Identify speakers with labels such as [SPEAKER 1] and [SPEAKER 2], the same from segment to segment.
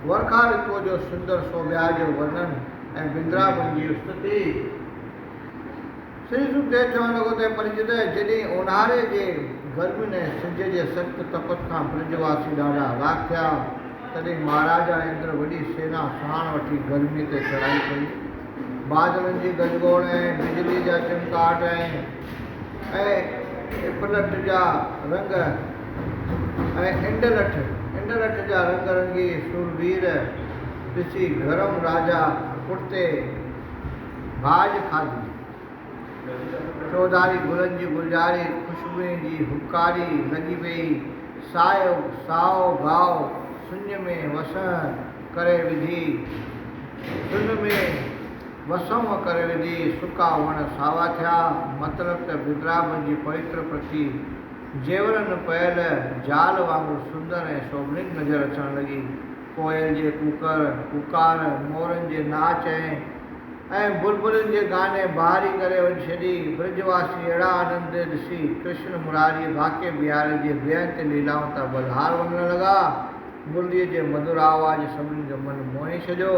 [SPEAKER 1] वर्षा ऋतु जो सुंदर शोभा जो वर्णन ऐं वृंदावन जी स्तुति। श्री सुखदेव चवण लॻो त परिचित जॾहिं ऊन्हारे जे गर्मी ने सिज जे सख़्त तपत खां ब्रजवासी ॾाढा हलाक थिया, तॾहिं महाराजा इंद्र वॾी सेना साण वठी गर्मी ते चढ़ाई कई। बादलनि जी गजगोड़ ऐं बिजली जा चिमकाट ऐं पलट जा रंग ऐं इंडलठ जा रंग रंगी सुरवीर ॾिसी गरम राजा पुठिते भाॼ खाधी। चौधारी गुलनि जी गुलजारी खुशबुअ जी हुकारी लॻी पई। साओ गाओ सुञ में वसण करे विधी, सुन में वसम करे विधी, सुका वण सावा थिया। मतिलब त वृंदावन जी पवित्र प्रति जेवरनि पयल जाल वांगुरु सुंदर ऐं शोभनीक नज़र अचण लॻी। कोयल जे पुकार, मोरनि जे नाच ऐं बुलबुलनि जे गाने बहारी करे वञी छॾी। ब्रजवासी अहिड़ा आनंद ॾिसी कृष्ण मुरारी भाके बिहारी जे बेअंत लीलाउनि तां बलहार वञण लॻा। मुरलीअ जे मधुर आवाज़ सभिनी जो मन मोहे छॾियो।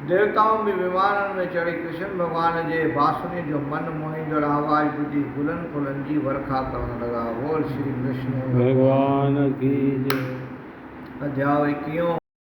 [SPEAKER 1] देवताउं भी विमाननि में चढ़ी कृष्ण भगवान जे बांसुरी जो मन मोहींदड़ आवाज़ ॿुधी गुलनि फुलनि जी वर्खा करण लॻा। बोल श्री कृष्ण
[SPEAKER 2] भगवान की जय।
[SPEAKER 1] अध्याय 21।